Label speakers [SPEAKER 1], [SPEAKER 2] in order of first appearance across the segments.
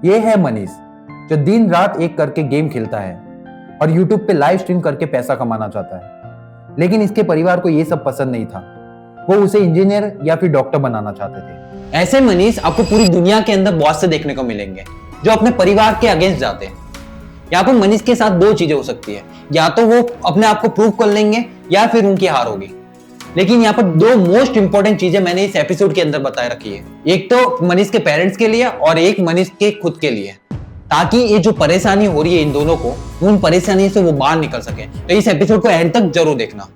[SPEAKER 1] ये है मनीष, जो दिन रात एक करके गेम खेलता है और यूट्यूब पे लाइव स्ट्रीम करके पैसा कमाना चाहता है। लेकिन इसके परिवार को ये सब पसंद नहीं था। वो उसे इंजीनियर या फिर डॉक्टर बनाना चाहते थे।
[SPEAKER 2] ऐसे मनीष आपको पूरी दुनिया के अंदर बहुत से देखने को मिलेंगे जो अपने परिवार के अगेंस्ट जाते हैं। यहाँ पर मनीष के साथ दो चीजें हो सकती है, या तो वो अपने आप को प्रूव कर लेंगे या फिर उनकी हार होगी। लेकिन यहाँ पर दो मोस्ट इंपॉर्टेंट चीजें मैंने इस एपिसोड के अंदर बताए रखी है। एक तो मनीष के पेरेंट्स के लिए और एक मनीष के खुद के लिए, ताकि ये जो परेशानी हो रही है इन दोनों को, उन परेशानी से वो बाहर निकल सके। तो इस एपिसोड को एंड तक जरूर देखना।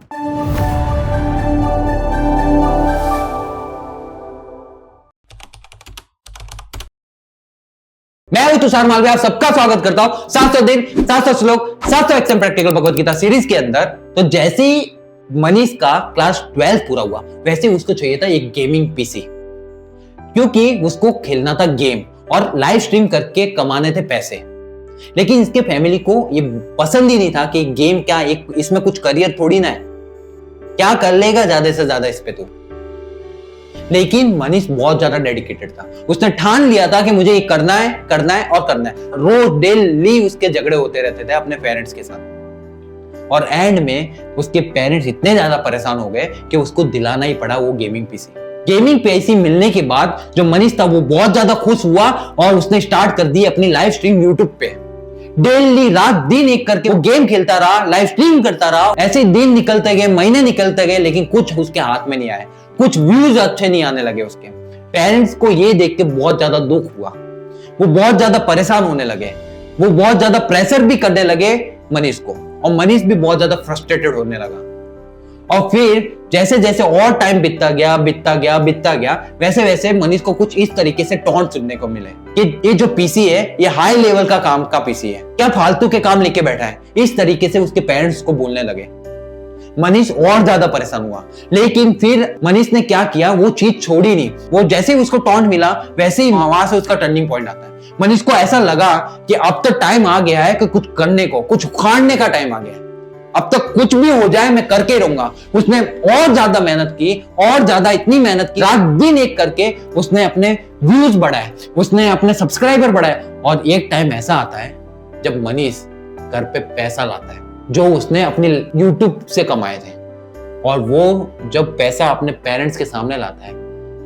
[SPEAKER 2] मैं हूं तुषार मालवीय, आप सबका स्वागत करता हूं 700 दिन 700 श्लोक 700 action practical Bhagavad Gita series के अंदर। तो जैसे ही मनीष का क्लास 12 पूरा हुआ, वैसे उसको चाहिए था एक गेमिंग पीसी, क्योंकि उसको खेलना था गेम और लाइव स्ट्रीम करके कमाने थे पैसे। लेकिन इसके फैमिली को ये पसंद ही नहीं था कि गेम क्या, एक इसमें कुछ करियर थोड़ी ना है, क्या कर लेगा ज्यादा से ज्यादा इस पे तो। लेकिन मनीष बहुत ज्यादा डेडिकेटेड था। उसने ठान लिया था कि मुझे ये करना है करना है और करना है। रोज डेली उसके झगड़े होते रहते थे अपने पेरेंट्स के साथ, और एंड में उसके पेरेंट्स इतने ज्यादा परेशान हो गए कि उसको दिलाना ही पड़ा वो गेमिंग पीसी। गेमिंग पीसी मिलने के बाद जो मनीष था वो बहुत ज्यादा खुश हुआ और उसने स्टार्ट कर दी अपनी लाइव स्ट्रीम यूट्यूब पे। डेली रात दिन एक करके वो गेम खेलता रहा, लाइव स्ट्रीम करता रहा। ऐसे दिन निकलते गए, महीने निकलते गए, लेकिन कुछ उसके हाथ में नहीं आए, कुछ व्यूज अच्छे नहीं आने लगे। उसके पेरेंट्स को ये देख के बहुत ज्यादा दुख हुआ, वो बहुत ज्यादा परेशान होने लगे, वो बहुत ज्यादा प्रेशर भी करने लगे मनीष को, और मनीष भी बहुत ज्यादा फ्रस्ट्रेटेड होने लगा। और फिर जैसे जैसे और टाइम बीतता गया, वैसे वैसे मनीष को कुछ इस तरीके से टॉन्ट सुनने को मिले कि ये जो पीसी है ये हाई लेवल का काम का पीसी है, क्या फालतू के काम लेके बैठा है। इस तरीके से उसके पेरेंट्स को बोलने लगे। मनीष और ज्यादा परेशान हुआ। लेकिन फिर मनीष ने क्या किया, वो चीज छोड़ी नहीं। वो जैसे ही उसको टॉन्ट मिला, वैसे ही वहां से उसका टर्निंग पॉइंट आता है। मनीष को ऐसा लगा कि अब तो टाइम आ गया है कि कुछ करने को, कुछ उखाड़ने का टाइम आ गया है। अब तक कुछ भी हो जाए मैं करके रहूंगा। उसने और ज्यादा मेहनत की, और ज्यादा इतनी मेहनत की, रात दिन एक करके उसने अपने व्यूज बढ़ाए, उसने अपने सब्सक्राइबर बढ़ाए। और एक टाइम ऐसा आता है जब मनीष घर पे पैसा लाता है जो उसने अपने YouTube से कमाए थे, और वो जब पैसा अपने पेरेंट्स के सामने लाता है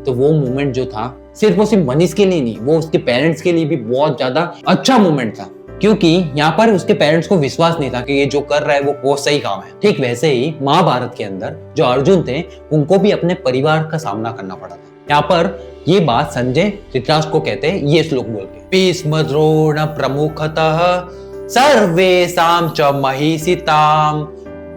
[SPEAKER 2] तो वो मोमेंट जो था सिर्फ और सिर्फ मनीष के लिए नहीं, वो उसके पेरेंट्स के लिए भी बहुत ज्यादा अच्छा मोमेंट था। क्योंकि यहाँ पर उसके पेरेंट्स को विश्वास नहीं था कि ये जो कर रहा है वो सही काम है। ठीक वैसे ही महाभारत के अंदर जो अर्जुन थे, उनको भी अपने परिवार का सामना करना पड़ा था। यहाँ पर ये बात संजय धृतराष्ट्र को कहते हैं ये श्लोक बोल के, भीष्म द्रोण प्रमुखतः सर्वेषां च महिषिताम्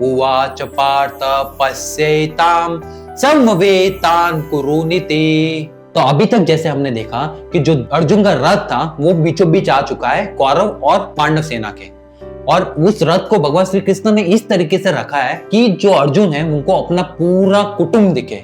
[SPEAKER 2] उवाच पार्थ पश्येताम् समवेतान् कुरुनीति। तो अभी तक जैसे हमने देखा कि जो अर्जुन का रथ था वो बीचों बीच आ चुका है कौरव और पांडव सेना के, और उस रथ को भगवान श्री कृष्ण ने इस तरीके से रखा है कि जो अर्जुन है उनको अपना पूरा कुटुंब दिखे,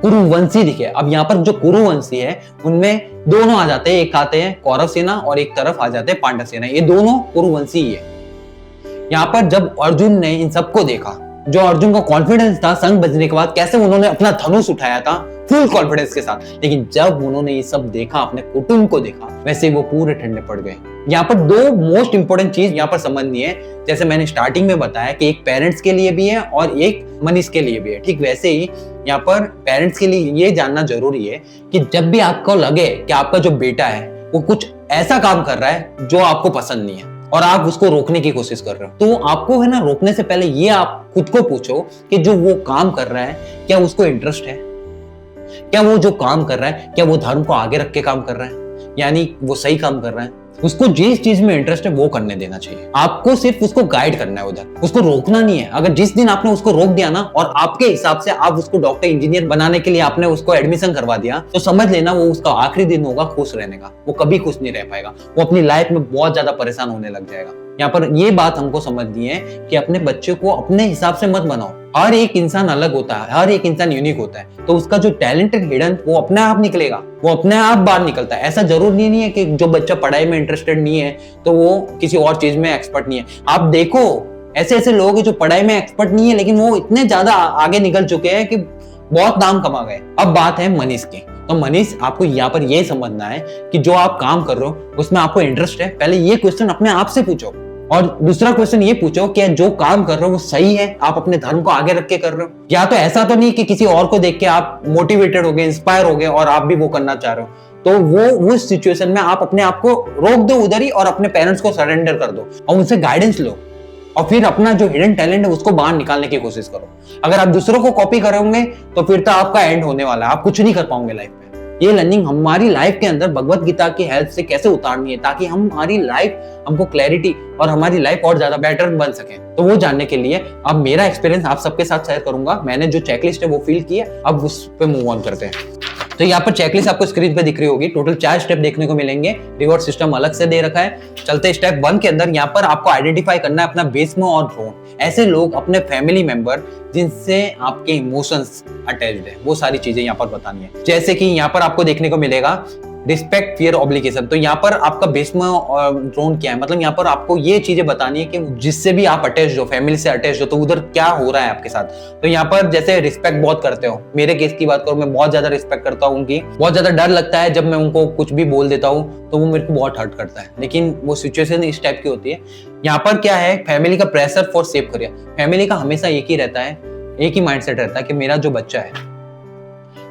[SPEAKER 2] कुरुवंशी दिखे। अब यहाँ पर जो कुरुवंशी है उनमें दोनों आ जाते हैं, एक आते हैं कौरव सेना और एक तरफ आ जाते हैं पांडव सेना। ये दोनों कुरुवंशी ही है। यहाँ पर जब अर्जुन ने इन सबको देखा, जो अर्जुन का कॉन्फिडेंस था संग बजने के बाद, कैसे उन्होंने अपना धनुष उठाया था फुल कॉन्फिडेंस के साथ, लेकिन जब उन्होंने ये सब देखा, अपने कुटुंब को देखा, वैसे वो पूरे ठंडे पड़ गए। यहाँ पर दो मोस्ट इंपोर्टेंट चीज यहाँ पर समझनी है। जैसे मैंने स्टार्टिंग में बताया कि एक पेरेंट्स के लिए भी है और एक मनीष के लिए भी है। ठीक वैसे ही यहाँ पर पेरेंट्स के लिए ये जानना जरूरी है कि जब भी आपको लगे कि आपका जो बेटा है वो कुछ ऐसा काम कर रहा है जो आपको पसंद नहीं है और आप उसको रोकने की कोशिश कर रहे हो, तो आपको है ना, रोकने से पहले ये आप खुद को पूछो कि जो वो काम कर रहा है क्या उसको इंटरेस्ट है, क्या वो जो काम कर रहा है क्या वो धर्म को आगे रख के काम कर रहा है, यानी वो सही काम कर रहा है। उसको जिस चीज में इंटरेस्ट है वो करने देना चाहिए। आपको सिर्फ उसको गाइड करना है, उधर उसको रोकना नहीं है। अगर जिस दिन आपने उसको रोक दिया ना, और आपके हिसाब से आप उसको डॉक्टर इंजीनियर बनाने के लिए आपने उसको एडमिशन करवा दिया, तो समझ लेना वो उसका आखिरी दिन होगा खुश रहने का। वो कभी खुश नहीं रह पाएगा, वो अपनी लाइफ में बहुत ज्यादा परेशान होने लग जाएगा। यहाँ पर ये बात हमको समझनी है कि अपने बच्चे को अपने हिसाब से मत बनाओ। हर एक इंसान अलग होता है, हर एक इंसान यूनिक होता है, तो उसका जो टैलेंट है हिडन, वो अपने आप निकलेगा, वो अपने आप बाहर निकलता है। ऐसा जरूरी नहीं है कि जो बच्चा पढ़ाई में इंटरेस्टेड नहीं है तो वो किसी और चीज में एक्सपर्ट नहीं है। आप देखो ऐसे ऐसे लोग हैं जो पढ़ाई में एक्सपर्ट नहीं है, लेकिन वो इतने ज्यादा आगे निकल चुके हैं कि बहुत नाम कमा गए। अब बात है मनीष की। तो मनीष आपको यहाँ पर ये समझना है कि जो आप काम कर रहे हो उसमें आपको इंटरेस्ट है, पहले ये क्वेश्चन अपने आप से पूछो। और दूसरा क्वेश्चन ये पूछो कि जो काम कर रहे हो वो सही है, आप अपने धर्म को आगे रख के कर रहे हो, या तो ऐसा तो नहीं कि किसी और को देख के आप मोटिवेटेड हो गए, इंस्पायर हो गए और आप भी वो करना चाह रहे हो। तो वो उस सिचुएशन में आप अपने आप को रोक दो उधर ही और अपने पेरेंट्स को सरेंडर कर दो और उनसे गाइडेंस लो और फिर अपना जो हिडन टैलेंट है उसको बाहर निकालने की कोशिश करो। अगर आप दूसरों को कॉपी करोगे तो फिर तो आपका एंड होने वाला है, आप कुछ नहीं कर पाओगे लाइफ में। ये लर्निंग हमारी लाइफ के अंदर भगवत गीता की हेल्प से कैसे उतारनी है ताकि हमारी लाइफ हमको क्लैरिटी और हमारी लाइफ और ज्यादा बेटर बन सके, तो वो जानने के लिए अब मेरा एक्सपीरियंस आप सबके साथ शेयर करूंगा। मैंने जो चेकलिस्ट है वो फिल की है, अब उस पे मूव ऑन करते हैं। तो यहाँ पर चेकलिस्ट आपको स्क्रीन पे दिख रही होगी, टोटल 4 स्टेप देखने को मिलेंगे, रिवॉर्ड सिस्टम अलग से दे रखा है। चलते स्टेप 1 के अंदर यहाँ पर आपको आइडेंटिफाई करना है अपना भीष्म और द्रोण, ऐसे लोग अपने फैमिली मेंबर जिनसे आपके इमोशंस अटैच्ड है, वो सारी चीजें यहाँ पर बतानी है। जैसे कि यहाँ पर आपको देखने को मिलेगा रिस्पेक्ट, फियर, ऑब्लिगेशन। तो यहाँ पर आपका भीष्म और द्रोण क्या है, मतलब यहाँ पर आपको ये चीजें बतानी है कि जिससे भी आप अटैच हो, फैमिली से अटैच हो, तो उधर क्या हो रहा है आपके साथ। तो यहाँ पर जैसे रिस्पेक्ट बहुत करते हो, मेरे केस की बात करूं, मैं बहुत ज्यादा रिस्पेक्ट करता हूँ उनकी, बहुत ज्यादा डर लगता है जब मैं उनको कुछ भी बोल देता हूँ तो वो मेरे को बहुत हर्ट करता है, लेकिन वो सिचुएशन इस टाइप की होती है। यहाँ पर क्या है, फैमिली का pressure for safe career. Family का हमेशा एक ही रहता है, एक ही माइंडसेट रहता है कि मेरा जो बच्चा है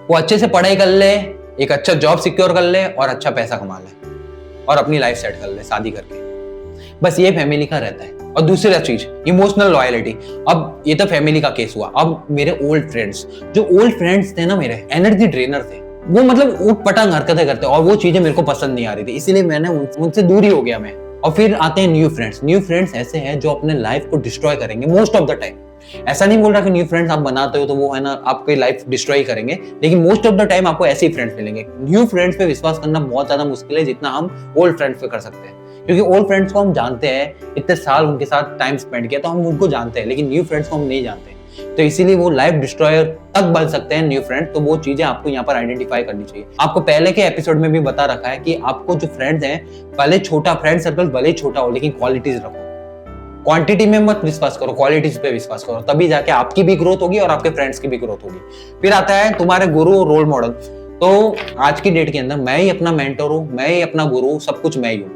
[SPEAKER 2] वो अच्छे से पढ़ाई कर ले, एक अच्छा जॉब सिक्योर कर ले और अच्छा पैसा कमा ले और अपनी लाइफ सेट कर ले शादी करके, बस ये फैमिली का रहता है। और दूसरा चीज इमोशनल लॉयलिटी। अब ये तो फैमिली का केस हुआ, अब मेरे ओल्ड फ्रेंड्स, जो ओल्ड फ्रेंड्स थे ना मेरे एनर्जी ड्रेनर थे, वो मतलब ऊट पटांग हरकतें करते और वो चीजें मेरे को पसंद नहीं आ रही थी, इसीलिए मैंने उनसे दूरी हो गया मैं। और फिर आते हैं न्यू फ्रेंड्स। न्यू फ्रेंड्स ऐसे हैं जो अपने लाइफ को डिस्ट्रॉय करेंगे मोस्ट ऑफ द टाइम। ऐसा नहीं बोल रहा कि न्यू फ्रेंड्स आप बनाते हो तो वो है ना आपकी लाइफ डिस्ट्रॉय करेंगे, लेकिन मोस्ट ऑफ द टाइम आपको ऐसे ही फ्रेंड्स मिलेंगे। न्यू फ्रेंड्स पे विश्वास करना बहुत ज्यादा मुश्किल है जितना हम ओल्ड फ्रेंड्स पे कर सकते हैं, क्योंकि ओल्ड फ्रेंड्स को हम जानते हैं, इतने साल उनके साथ टाइम स्पेंड किया तो हम उनको जानते हैं, लेकिन न्यू फ्रेंड्स को हम नहीं जानते, तो इसीलिए वो लाइफ डिस्ट्रॉयर तक बन सकते हैं न्यू फ्रेंड। तो वो चीजें आपको यहाँ पर आइडेंटिफाई करनी चाहिए। आपको पहले के एपिसोड में भी बता रखा है कि आपको जो फ्रेंड्स हैं, भले छोटा फ्रेंड सर्कल भले छोटा हो, लेकिन क्वालिटीज रखो। क्वांटिटी में मत विश्वास करो, क्वालिटीज पे विश्वास करो, तभी जाके आपकी भी ग्रोथ होगी और आपके फ्रेंड्स की भी ग्रोथ होगी। फिर आता है तुम्हारे गुरु और रोल मॉडल। तो आज की डेट के अंदर मैं ही अपना मेंटर हूँ, मैं ही अपना गुरु हूँ, सब कुछ मैं ही हूँ।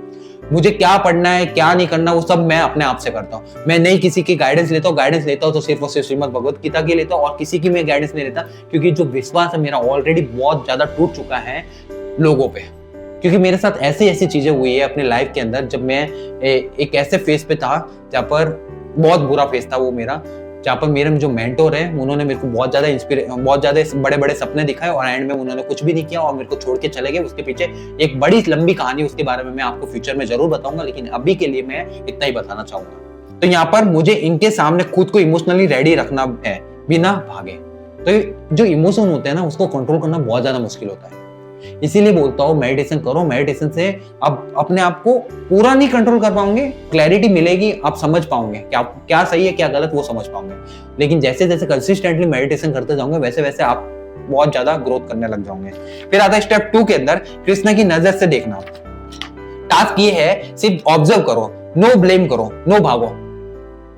[SPEAKER 2] मुझे क्या पढ़ना है क्या नहीं करना वो सब मैं अपने आप से करता हूँ। मैं नहीं किसी की गाइडेंस लेता हूँ, गाइडेंस लेता हूँ तो सिर्फ और सिर्फ श्रीमद् भगवत गीता की लेता हूँ, और किसी की मैं गाइडेंस नहीं लेता, क्योंकि जो विश्वास है मेरा ऑलरेडी बहुत ज्यादा टूट चुका है लोगों पे। क्योंकि मेरे साथ ऐसी चीजें हुई है अपने लाइफ के अंदर, जब मैं एक ऐसे फेज पे था जहाँ पर बहुत बुरा फेज था वो मेरा, जहाँ पर मेरे जो मेंटोर है उन्होंने मेरे को बहुत ज्यादा बड़े बड़े सपने दिखाए और एंड में उन्होंने कुछ भी नहीं किया और मेरे को छोड़ के चले गए। उसके पीछे एक बड़ी लंबी कहानी, उसके बारे में मैं आपको फ्यूचर में जरूर बताऊंगा, लेकिन अभी के लिए मैं इतना ही बताना चाहूंगा। तो यहाँ पर मुझे इनके सामने खुद को इमोशनली रेडी रखना है बिना भागे। तो जो इमोशन होते हैं ना उसको कंट्रोल करना बहुत ज्यादा मुश्किल होता है, इसीलिए बोलता हूँ मेडिटेशन करो। मेडिटेशन से आप अपने आप को पूरा नहीं कंट्रोल कर पाओगे, क्लैरिटी मिलेगी, आप समझ पाओगे क्या सही है क्या गलत, वो समझ पाओगे। लेकिन जैसे जैसे कंसिस्टेंटली मेडिटेशन करते जाओगे वैसे वैसे आप बहुत ज्यादा ग्रोथ करने लग जाओगे। फिर आता है स्टेप 2 के अंदर कृष्ण की नजर से देखना। टास्क ये है सिर्फ ऑब्जर्व करो, नो ब्लेम करो, नो भागो।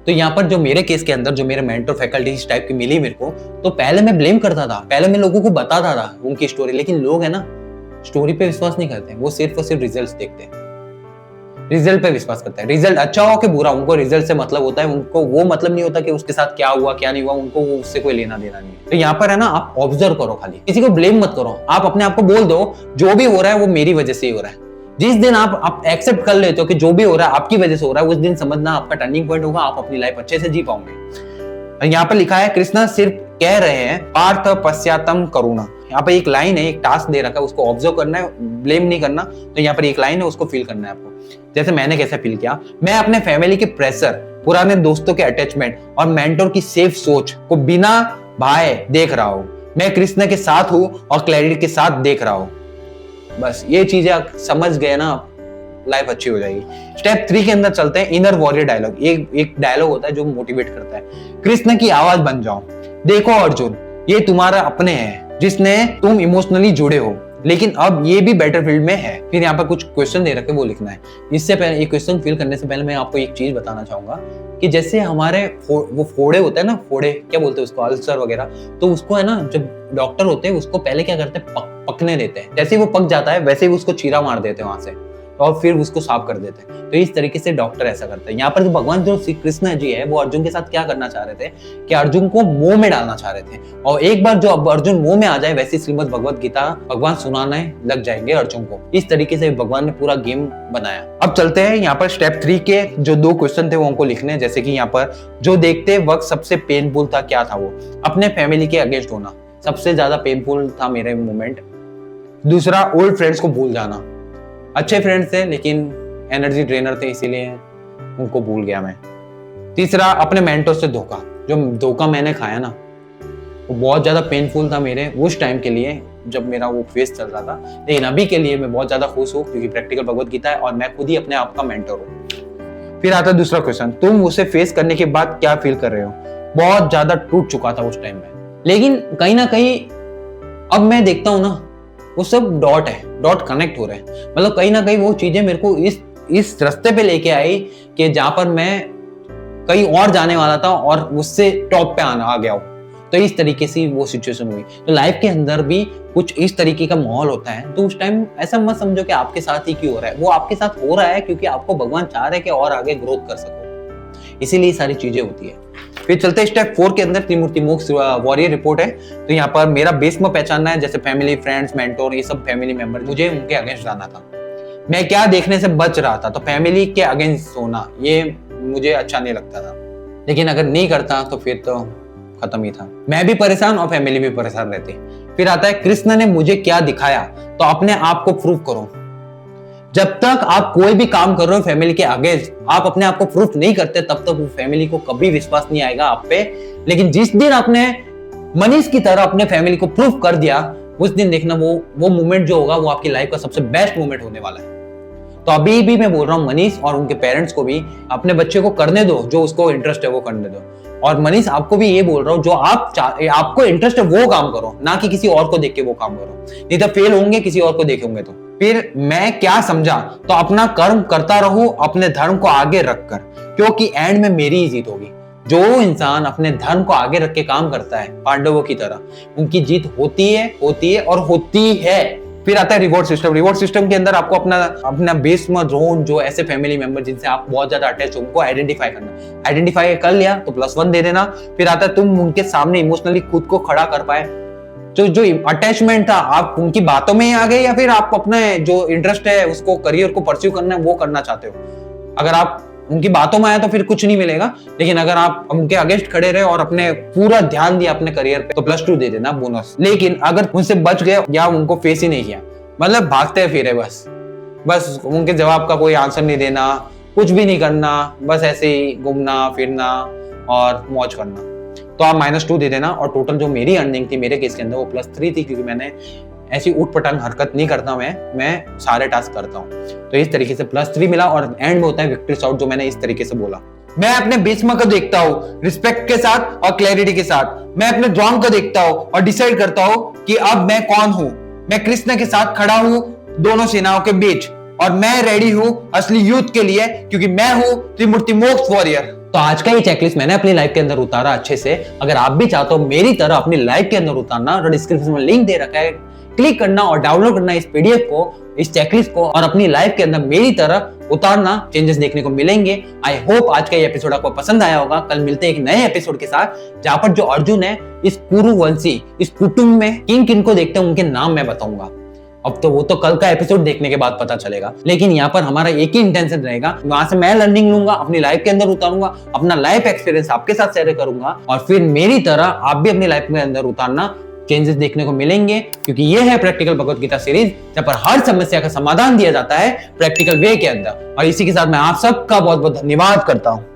[SPEAKER 2] तो यहाँ पर जो मेरे केस के अंदर जो मेरे मेंटर फैकल्टी इस टाइप की मिली मेरे को, तो पहले मैं ब्लेम करता था, पहले मैं लोगों को बताता था उनकी स्टोरी, लेकिन लोग है ना स्टोरी पे विश्वास नहीं करते, वो सिर्फ और सिर्फ रिजल्ट्स देखते हैं, रिजल्ट पे विश्वास करते हैं। रिजल्ट अच्छा हो कि बुरा, उनको रिजल्ट से मतलब होता है, उनको वो मतलब नहीं होता कि उसके साथ क्या हुआ क्या नहीं हुआ, उनको वो उससे कोई लेना देना नहीं है। तो यहाँ पर है ना आप ऑब्जर्व करो, खाली किसी को ब्लेम मत करो। आप अपने आप को बोल दो जो भी हो रहा है वो मेरी वजह से ही हो रहा है। जिस दिन आप एक्सेप्ट कर लेते हो कि जो भी हो रहा है आपकी वजह से हो रहा है, उस दिन समझना आपका टर्निंग पॉइंट होगा, आप अपनी लाइफ अच्छे से जी पाओगे। यहाँ पर लिखा है कृष्णा सिर्फ कह रहे हैं पार्थ पश्चातम करुणा। यहाँ पर एक लाइन है, एक टास्क दे रखा है, उसको ऑब्जर्व करना है, ब्लेम नहीं करना। तो यहाँ पर एक लाइन है, उसको फील करना है आपको। जैसे मैंने कैसे फील किया, मैं अपने फैमिली के प्रेशर, पुराने दोस्तों के अटैचमेंट और मेंटर की सेफ सोच को बिना भाए देख रहा हूँ। मैं कृष्ण के साथ हूँ और क्लैरिटी के साथ देख रहा हूँ। बस ये चीजें आप समझ गए ना, लाइफ अच्छी हो जाएगी। स्टेप 3 के अंदर चलते हैं, इनर वॉरियर डायलॉग। एक डायलॉग होता है जो मोटिवेट करता है। कृष्ण की आवाज बन जाओ, देखो अर्जुन ये तुम्हारा अपने हैं जिसने तुम इमोशनली जुड़े हो, लेकिन अब ये भी बैटलफील्ड में है। फिर यहाँ पर कुछ क्वेश्चन दे रखे वो लिखना है। इससे पहले ये क्वेश्चन फिल करने से पहले मैं आपको एक चीज बताना चाहूंगा कि जैसे हमारे वो फोड़े होते हैं ना, फोड़े क्या बोलते हैं उसको, अल्सर वगैरह, तो उसको है ना जब डॉक्टर होते हैं उसको पहले क्या करते हैं पकने देते हैं। जैसे ही वो पक जाता है वैसे ही उसको चीरा मार देते हैं वहां से और फिर उसको साफ कर देते हैं। तो इस तरीके से डॉक्टर ऐसा करता है। यहाँ पर जो भगवान जो श्री कृष्ण जी है वो अर्जुन के साथ क्या करना चाह रहे थे कि अर्जुन को मुंह में डालना चाह रहे थे, और एक बार जो अब अर्जुन मुंह में आ जाए वैसी श्रीमद् भगवत गीता भगवान सुनाने लग जाएंगे अर्जुन को। इस तरीके से भगवान ने पूरा गेम बनाया। अब चलते हैं यहाँ पर स्टेप 3 के जो 2 क्वेश्चन थे वो हमको लिखने हैं। जैसे कि यहाँ पर जो देखते वक्त सबसे पेनफुल था, क्या था वो? अपने फैमिली के अगेंस्ट होना सबसे ज्यादा पेनफुल था मेरे मोमेंट। दूसरा, ओल्ड फ्रेंड्स को भूल जाना। अच्छे फ्रेंड्स थे लेकिन एनर्जी ड्रेनर थे, इसीलिए उनको भूल गया मैं। तीसरा, अपने मेंटोर से धोखा। जो धोखा मैंने खाया ना वो बहुत ज्यादा पेनफुल था मेरे उस टाइम के लिए जब मेरा वो फेस चल रहा था। लेकिन अभी के लिए मैं बहुत ज्यादा खुश हूँ क्योंकि प्रैक्टिकल भगवत गीता है और मैं खुद ही अपने आप का मेंटोर हूँ। फिर आता है दूसरा क्वेश्चन, तुम उसे फेस करने के बाद क्या फील कर रहे हो? बहुत ज्यादा टूट चुका था उस टाइम में, लेकिन कहीं ना कहीं अब मैं देखता हूँ ना वो सब डॉट है, डॉट कनेक्ट हो रहे हैं। मतलब कहीं ना कहीं वो चीजें मेरे को इस रास्ते पे लेके आई कि जहां पर मैं कहीं और जाने वाला था और उससे टॉप पे आ गया हूं। तो इस तरीके से वो सिचुएशन हुई। तो लाइफ के अंदर भी कुछ इस तरीके का माहौल होता है, तो उस टाइम ऐसा मत समझो कि आपके साथ ही क्यों हो रहा है। वो आपके साथ हो रहा है क्योंकि आपको भगवान चाह रहे हैं कि और आगे ग्रोथ कर सको, इसीलिए सारी चीजें होती है। फिर चलते स्टेप 4 के अंदर, त्रिमूर्ति मोक्ष वॉरियर रिपोर्ट है। तो यहाँ पर मेरा बेस में पहचानना है, जैसे फैमिली, फ्रेंड्स, मेंटोर, ये सब फैमिली मेंबर, मुझे उनके अगेंस्ट जाना था। मैं क्या देखने से बच रहा था, तो फैमिली के अगेंस्ट होना ये मुझे अच्छा नहीं लगता था। लेकिन अगर नहीं करता तो फिर तो खत्म ही था, मैं भी परेशान और फैमिली भी परेशान रहती। फिर आता है कृष्ण ने मुझे क्या दिखाया, तो अपने आप को प्रूव करो। जब तक आप कोई भी काम कर रहे हो फैमिली के अगेंस्ट, आप अपने आप को प्रूफ नहीं करते, तब तक वो फैमिली को कभी विश्वास नहीं आएगा आप पे। लेकिन जिस दिन आपने मनीष की तरह अपने फैमिली को प्रूफ कर दिया, उस दिन देखना वो मोमेंट जो होगा वो आपकी लाइफ का सबसे बेस्ट मोमेंट होने वाला है। तो अभी भी मैं बोल रहा हूँ मनीष और उनके पेरेंट्स को भी, अपने बच्चे को करने दो जो उसको इंटरेस्ट है वो करने दो। और मनीष आपको भी ये बोल रहा हूँ, जो आपको इंटरेस्ट है वो काम करो, ना कि किसी और को देख के वो काम करो, नहीं तो फेल होंगे किसी और को देखेंगे। तो फिर मैं क्या समझा, तो अपना कर्म करता रहूं अपने धर्म को आगे रखकर, क्योंकि एंड में मेरी ही जीत होगी। जो इंसान अपने धर्म को आगे रख के काम करता है पांडवों की तरह, उनकी जीत होती है और होती है। फिर आता है रिवॉर्ड सिस्टम। रिवॉर्ड सिस्टम के अंदर आपको अपना बेस में जोन, जो ऐसे फैमिली मेंबर जिनसे आप बहुत ज्यादा अटैच हो, उनको आइडेंटिफाई करना। आइडेंटिफाई कर लिया तो +1 दे देना। फिर आता है तुम उनके सामने इमोशनली खुद को खड़ा कर पाए। जो अटैचमेंट था आप उनकी बातों में ही आ गए, या फिर आप अपने जो इंटरेस्ट है उसको, करियर को परस्यू करना है वो करना चाहते हो। अगर आप उनकी बातों में आए तो फिर कुछ नहीं मिलेगा, लेकिन अगर आप उनके अगेंस्ट खड़े रहे और अपने पूरा ध्यान दिया अपने करियर पे, तो +2 दे देना बोनस। लेकिन अगर उनसे बच गए या उनको फेस ही नहीं किया, मतलब भागते फिरे बस उनके जवाब का कोई आंसर नहीं देना, कुछ भी नहीं करना, बस ऐसे ही घूमना फिरना और मौज करना, तो आप -2 दे देना। और टोटल जो मेरी अर्निंग थी मेरे केस के अंदर वो +3 थी, क्योंकि मैंने ऐसी उठपटांग हरकत नहीं करता, मैं सारे टास्क करता हूँ। तो इस तरीके से +3 मिला और एंड में होता है विक्ट्री शाउट, जो मैंने इस तरीके से बोला। मैं अपने बीचमा को देखता हूँ रिस्पेक्ट के साथ और क्लैरिटी के साथ। मैं अपने ड्रॉन को देखता हूँ और डिसाइड करता हूँ कि अब मैं कौन हूँ। मैं कृष्ण के साथ खड़ा हूँ दोनों सेनाओं के बीच, और मैं रेडी हूँ असली युद्ध के लिए, क्योंकि मैं हूँ त्रिमूर्ति मोक्ष वॉरियर। तो आज का ये चेकलिस्ट मैंने अपनी लाइफ के अंदर उतारा अच्छे से। अगर आप भी चाहते हो मेरी तरह अपनी लाइफ के अंदर उतारना, तो डिस्क्रिप्शन में लिंक दे रखा है, क्लिक करना और डाउनलोड करना इस पीडीएफ को, इस चेकलिस्ट को, और अपनी लाइफ के अंदर मेरी तरह उतारना। चेंजेस देखने को मिलेंगे। आई होप आज का ये एपिसोड आपको पसंद आया होगा। कल मिलते हैं एक नए एपिसोड के साथ, जहां पर जो अर्जुन है इस कुरुवंशी, इस कुटुंब में किन किन को देखते हैं उनके नाम मैं बताऊंगा। अब तो वो तो कल का एपिसोड देखने के बाद पता चलेगा, लेकिन यहाँ पर हमारा एक ही इंटेंशन रहेगा, वहां से मैं लर्निंग लूंगा, अपनी लाइफ के अंदर उतारूंगा, अपना लाइफ एक्सपीरियंस आपके साथ शेयर करूंगा, और फिर मेरी तरह आप भी अपनी लाइफ में अंदर उतारना। चेंजेस देखने को मिलेंगे, क्योंकि ये है प्रैक्टिकल भगवत गीता सीरीज, जहां पर हर समस्या का समाधान दिया जाता है प्रैक्टिकल वे के अंदर। और इसी के साथ मैं आप सबका बहुत बहुत धन्यवाद करता हूं।